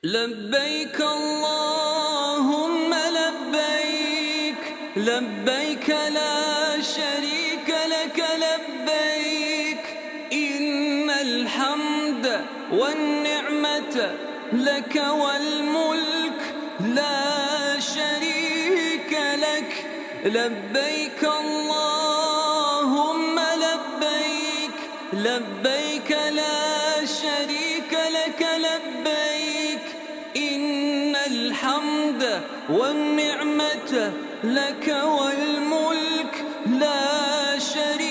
لبيك اللهم لبيك، لبيك لا شريك لك لبيك، إن الحمد والنعمة لك والملك لا شريك لك. لبيك اللهم لبيك، لبيك لا شريك لك لبيك، إن الحمد والنعمة لك والملك لا شريك